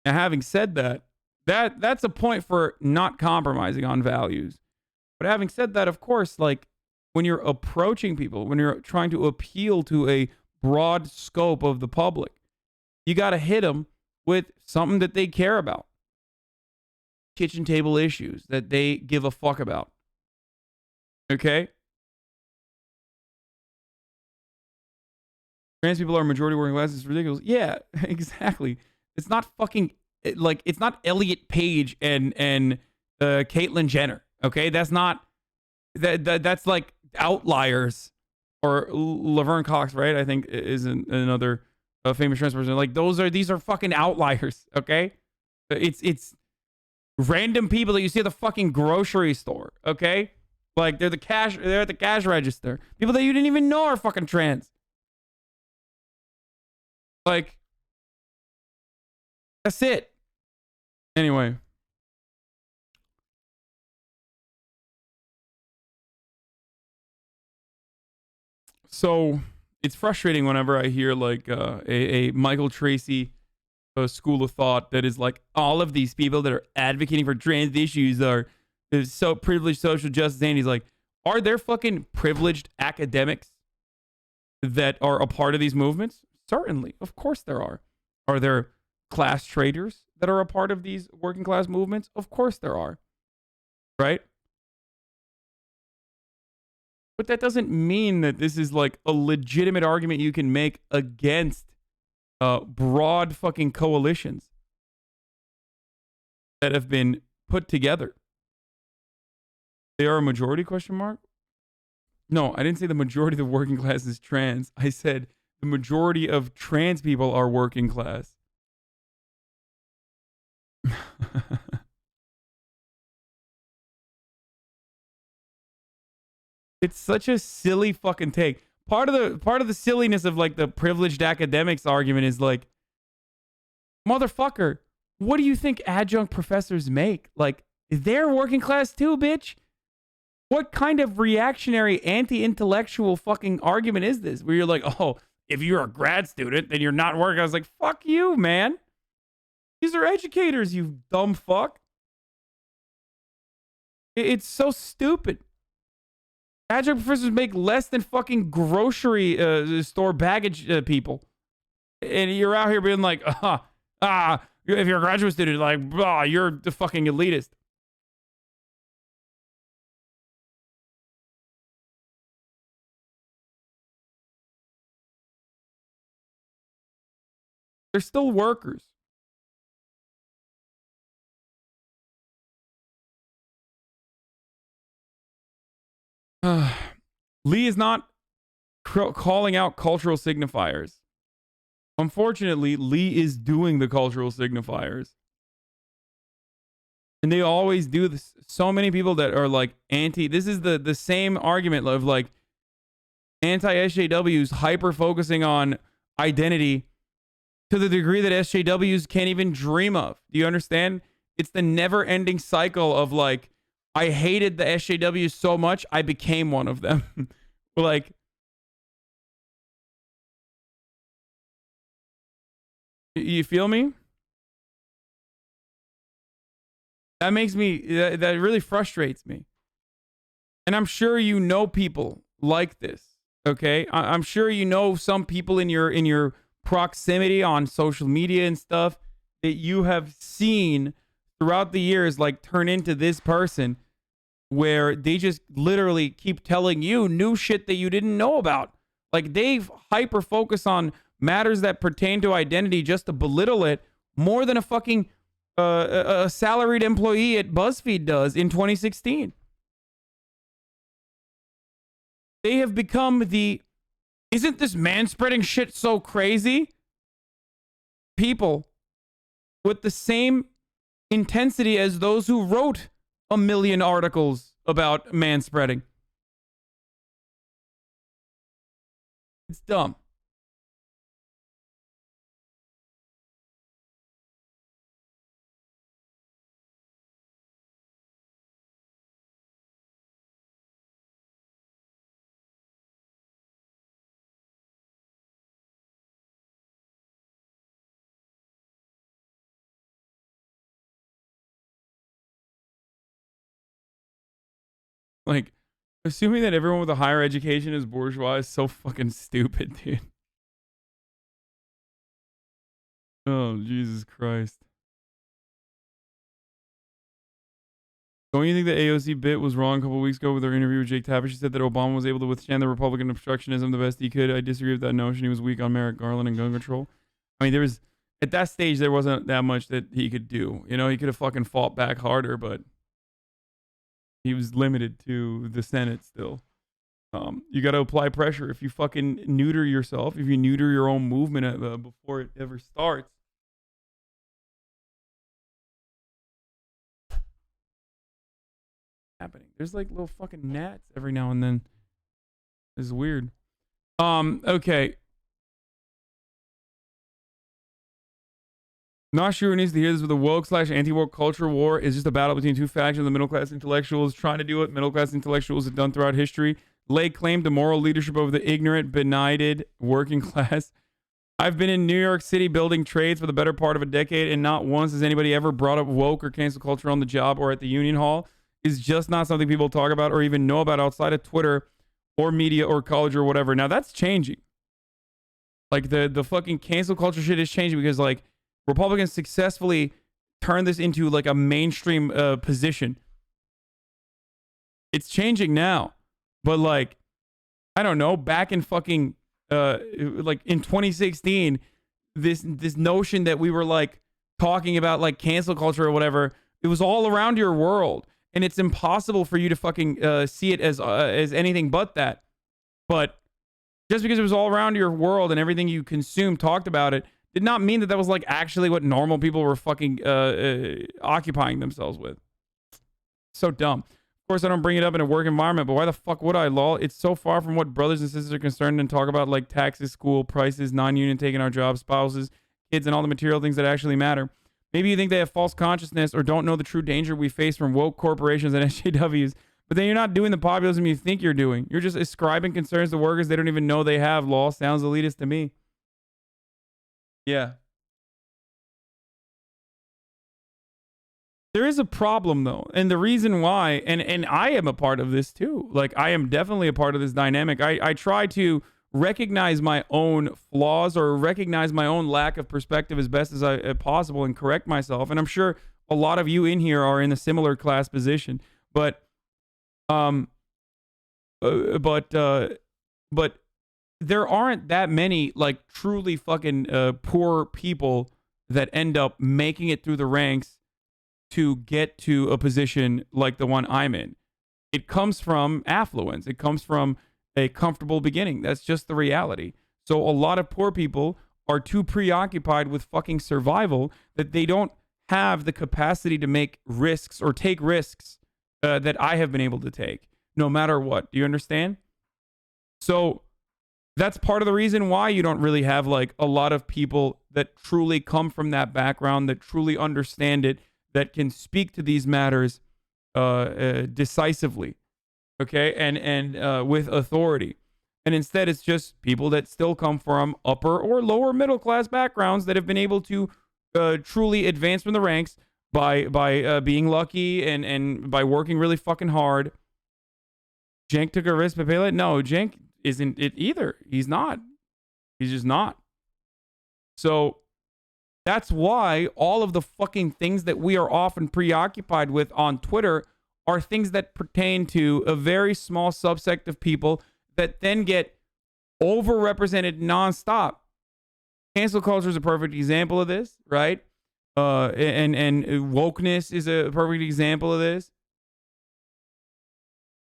Now, having said that, that's a point for not compromising on values. But having said that, of course, like, when you're approaching people, when you're trying to appeal to a broad scope of the public, you got to hit them with something that they care about. Kitchen table issues that they give a fuck about. Okay? Trans people are majority working class. It's ridiculous. Yeah, exactly. It's not fucking, like, it's not Elliot Page and Caitlyn Jenner. Okay? That's not, that's like outliers. Or Laverne Cox, right? I think is another famous trans person. Like, these are fucking outliers. Okay? It's random people that you see at the fucking grocery store. Okay? Like, they're at the cash register. People that you didn't even know are fucking trans. Like, that's it. Anyway. So, it's frustrating whenever I hear, like, a Michael Tracy school of thought that is like, all of these people that are advocating for trans issues are so privileged social justice. And he's like, are there fucking privileged academics? that are a part of these movements? Certainly. Of course there are. Are there class traders that are a part of these working class movements? Of course there are. Right? But that doesn't mean that this is like a legitimate argument you can make against broad fucking coalitions that have been put together. They are a majority, question mark? No, I didn't say the majority of the working class is trans. I said the majority of trans people are working class. It's such a silly fucking take. Part of the silliness of like the privileged academics argument is like, motherfucker, what do you think adjunct professors make? Like, they're working class too, bitch. What kind of reactionary anti-intellectual fucking argument is this? Where you're like, oh, if you're a grad student, then you're not working. I was like, fuck you, man. These are educators, you dumb fuck. It's so stupid. Adjunct professors make less than fucking grocery store baggage people. And you're out here being like, if you're a graduate student, like, you're the fucking elitist. They're still workers. Lee is not calling out cultural signifiers. Unfortunately, Lee is doing the cultural signifiers. And they always do this. So many people that are like this is the same argument of like anti-SJWs hyper focusing on identity to the degree that SJWs can't even dream of. Do you understand? It's the never ending cycle of like, I hated the SJWs so much, I became one of them. Like, you feel me? That makes me, that really frustrates me. And I'm sure you know people like this, okay? I'm sure you know some people in your proximity on social media and stuff that you have seen throughout the years like turn into this person where they just literally keep telling you new shit that you didn't know about. Like, they hyper focus on matters that pertain to identity just to belittle it more than a fucking a salaried employee at BuzzFeed does in 2016. They have become isn't this man-spreading shit so crazy? People with the same intensity as those who wrote 1 million articles about manspreading. It's dumb. Like, assuming that everyone with a higher education is bourgeois is so fucking stupid, dude. Oh, Jesus Christ. Don't you think the AOC bit was wrong a couple weeks ago with her interview with Jake Tapper? She said that Obama was able to withstand the Republican obstructionism the best he could. I disagree with that notion. He was weak on Merrick Garland and gun control. I mean, at that stage, there wasn't that much that he could do. You know, he could have fucking fought back harder, but he was limited to the Senate still. You got to apply pressure. If you fucking neuter yourself, if you neuter your own movement before it ever starts. Happening. There's like little fucking gnats every now and then. It's weird. Okay. Not sure who needs to hear this, but the woke/anti-woke culture war is just a battle between two factions. The middle-class intellectuals trying to do what middle-class intellectuals have done throughout history. Lay claim to moral leadership over the ignorant, benighted working class. I've been in New York City building trades for the better part of a decade, and not once has anybody ever brought up woke or cancel culture on the job or at the union hall. It's just not something people talk about or even know about outside of Twitter or media or college or whatever. Now, that's changing. Like the fucking cancel culture shit is changing because like Republicans successfully turned this into like a mainstream position. It's changing now, but like I don't know, back in fucking like in 2016, this notion that we were like talking about like cancel culture or whatever, it was all around your world, and it's impossible for you to fucking see it as anything but that. But just because it was all around your world and everything you consumed talked about it, did not mean that that was like actually what normal people were fucking occupying themselves with. So dumb. Of course, I don't bring it up in a work environment, but why the fuck would I, lol? It's so far from what brothers and sisters are concerned and talk about like taxes, school, prices, non-union taking our jobs, spouses, kids, and all the material things that actually matter. Maybe you think they have false consciousness or don't know the true danger we face from woke corporations and SJWs, but then you're not doing the populism you think you're doing. You're just ascribing concerns to workers they don't even know they have, lol. Sounds elitist to me. Yeah. There is a problem though, and the reason why, and I am a part of this too. Like I am definitely a part of this dynamic. I try to recognize my own flaws or recognize my own lack of perspective as best as possible and correct myself. And I'm sure a lot of you in here are in a similar class position. But there aren't that many like truly fucking poor people that end up making it through the ranks to get to a position like the one I'm in. It comes from affluence. It comes from a comfortable beginning. That's just the reality. So a lot of poor people are too preoccupied with fucking survival that they don't have the capacity to make risks or take risks that I have been able to take, no matter what. Do you understand? So that's part of the reason why you don't really have like a lot of people that truly come from that background, that truly understand it, that can speak to these matters decisively, okay, and with authority. And instead, it's just people that still come from upper or lower middle class backgrounds that have been able to truly advance from the ranks by being lucky and by working really fucking hard. Cenk took a risk, Pepele? No, Cenk isn't it either. He's not. He's just not. So that's why all of the fucking things that we are often preoccupied with on Twitter are things that pertain to a very small subsect of people that then get overrepresented nonstop. Cancel culture is a perfect example of this, right? And wokeness is a perfect example of this.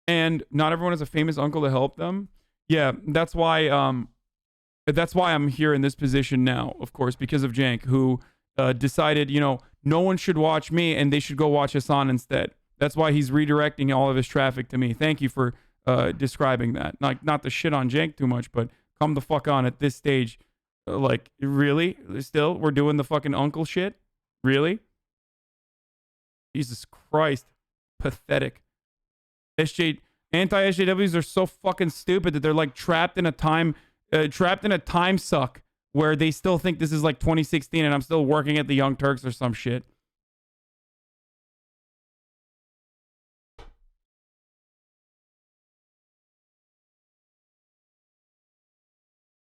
And not everyone has a famous uncle to help them. Yeah, that's why I'm here in this position now, of course, because of Cenk, who decided, you know, no one should watch me and they should go watch Hassan instead. That's why he's redirecting all of his traffic to me. Thank you for describing that. Like, not to shit on Cenk too much, but come the fuck on at this stage. Like, really? Still? We're doing the fucking uncle shit? Really? Jesus Christ. Pathetic. Anti-SJWs are so fucking stupid that they're like trapped in a time suck where they still think this is like 2016 and I'm still working at the Young Turks or some shit.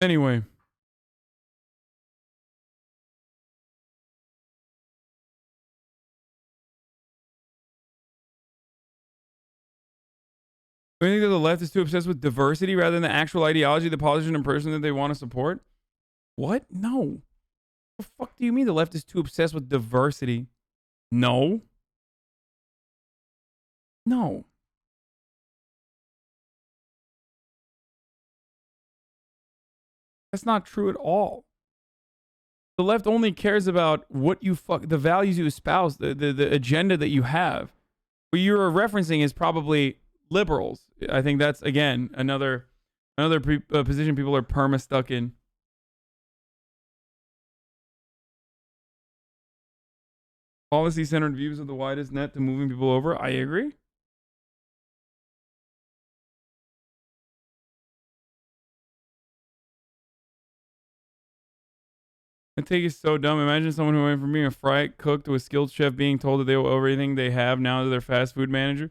Anyway. Do you think that the left is too obsessed with diversity rather than the actual ideology of the politician and person that they want to support? What? No. What the fuck do you mean the left is too obsessed with diversity? No. No. That's not true at all. The left only cares about what you the values you espouse, the agenda that you have. What you're referencing is probably liberals. I think that's, again, another position people are perma stuck in. Policy-centered views of the widest net to moving people over. I agree. I think it's so dumb. Imagine someone who went from being a fry cook to a skilled chef being told that they will owe everything they have now to their fast food manager.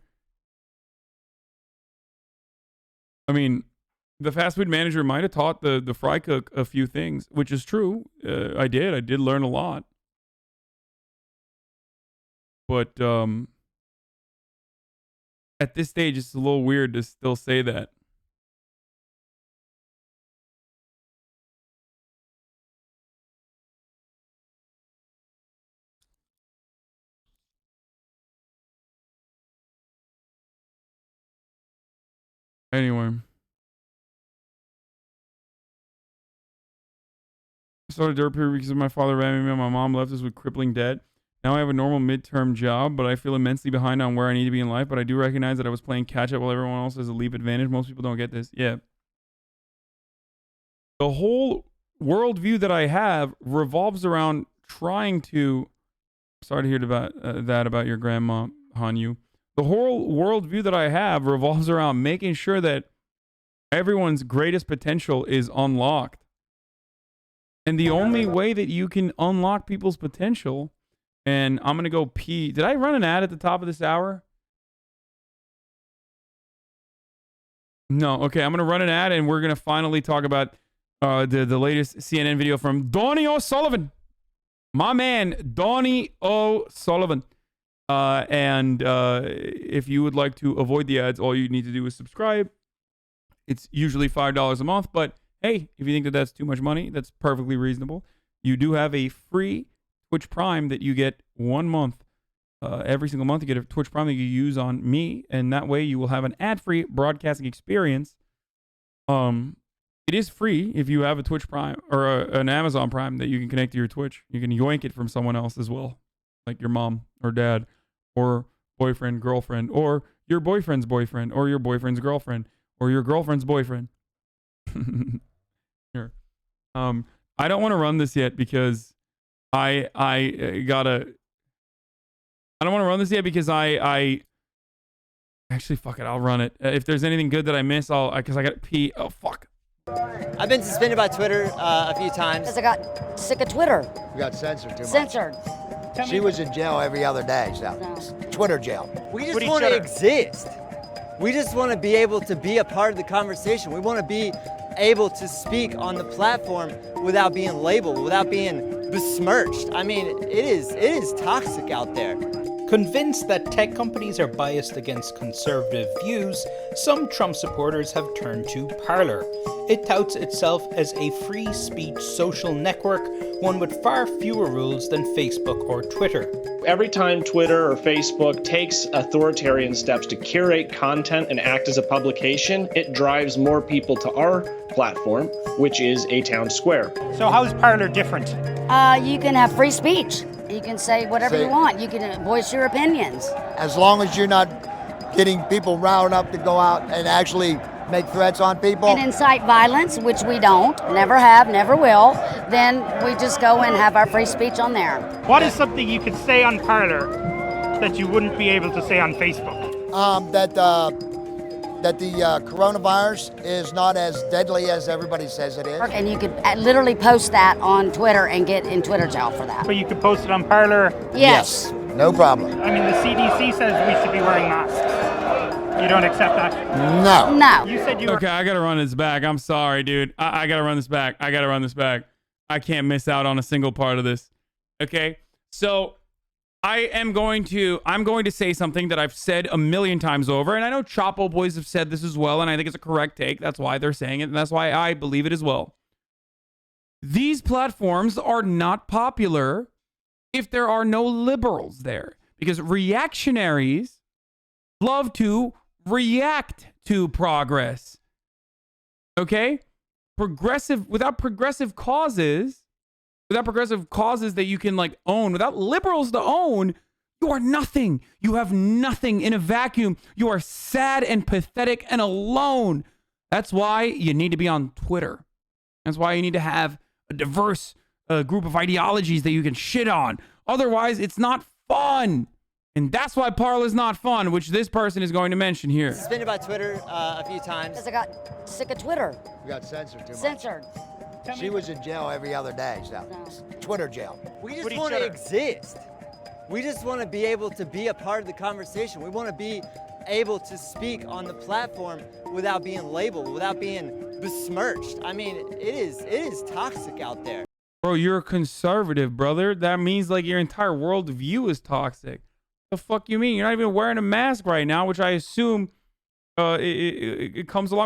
I mean, the fast food manager might have taught the fry cook a few things, which is true. I did learn a lot. But at this stage, it's a little weird to still say that. Anyway. I started dirt peer because my father ran me and my mom left us with crippling debt. Now I have a normal midterm job, but I feel immensely behind on where I need to be in life. But I do recognize that I was playing catch up while everyone else has a leap advantage. Most people don't get this. Yeah. The whole worldview that I have revolves around trying to. Sorry to hear about that about your grandma, Hanyu. The whole worldview that I have revolves around making sure that everyone's greatest potential is unlocked. And the only way that you can unlock people's potential, and I'm going to go pee. Did I run an ad at the top of this hour? No. Okay, I'm going to run an ad, and we're going to finally talk about the latest CNN video from Donnie O'Sullivan. My man, Donnie O'Sullivan. And if you would like to avoid the ads, all you need to do is subscribe. It's usually $5 a month, but hey, if you think that that's too much money, that's perfectly reasonable. You do have a free Twitch Prime that you get 1 month. Every single month, you get a Twitch Prime that you use on me, and that way you will have an ad-free broadcasting experience. It is free if you have a Twitch Prime or an Amazon Prime that you can connect to your Twitch. You can yoink it from someone else as well, like your mom or dad or boyfriend, girlfriend, or your boyfriend's boyfriend or your boyfriend's girlfriend or your girlfriend's boyfriend. Sure. I don't want to run this yet because I don't want to run this yet because I actually, fuck it, I'll run it. If there's anything good that I miss, because I got to pee. Oh, fuck. I've been suspended by Twitter a few times. Because I got sick of Twitter. You got censored too much. Censored. She was in jail every other day, so Twitter jail. We just want to exist. We just want to be able to be a part of the conversation. We want to be able to speak on the platform without being labeled, without being besmirched. I mean, it is toxic out there. Convinced that tech companies are biased against conservative views, some Trump supporters have turned to Parler. It touts itself as a free speech social network, one with far fewer rules than Facebook or Twitter. Every time Twitter or Facebook takes authoritarian steps to curate content and act as a publication, it drives more people to our platform, which is a town square. So how is Parler different? You can have free speech. You can say whatever you want. You can voice your opinions. As long as you're not getting people riled up to go out and actually make threats on people. And incite violence, which we don't, never have, never will, then we just go and have our free speech on there. What is something you could say on Parler that you wouldn't be able to say on Facebook? That the coronavirus is not as deadly as everybody says it is. And you could literally post that on Twitter and get in Twitter jail for that. But you could post it on Parler? Yes. No problem. I mean, the CDC says we should be wearing masks. You don't accept that? No. No. You said you were... Okay, I got to run this back. I'm sorry, dude. I got to run this back. I can't miss out on a single part of this. Okay? So I'm going to say something that I've said a million times over, and I know Chapo Boys have said this as well, and I think it's a correct take. That's why they're saying it, and that's why I believe it as well. These platforms are not popular if there are no liberals there, because reactionaries love to react to progress. Okay? Without progressive causes that you can like own, without liberals to own, you are nothing. You have nothing in a vacuum. You are sad and pathetic and alone. That's why you need to be on Twitter. That's why you need to have a diverse group of ideologies that you can shit on. Otherwise, it's not fun. And that's why Parler's not fun, which this person is going to mention here. Suspended by Twitter a few times. Because I got sick of Twitter. You got censored too much. Censored. She was in jail every other day, so Twitter jail. We just want to exist. We just want to be able to be a part of the conversation. We want to be able to speak on the platform without being labeled, without being besmirched. I mean, it is toxic out there. Bro, you're a conservative, brother. That means like your entire worldview is toxic. The fuck you mean? You're not even wearing a mask right now, which I assume it comes along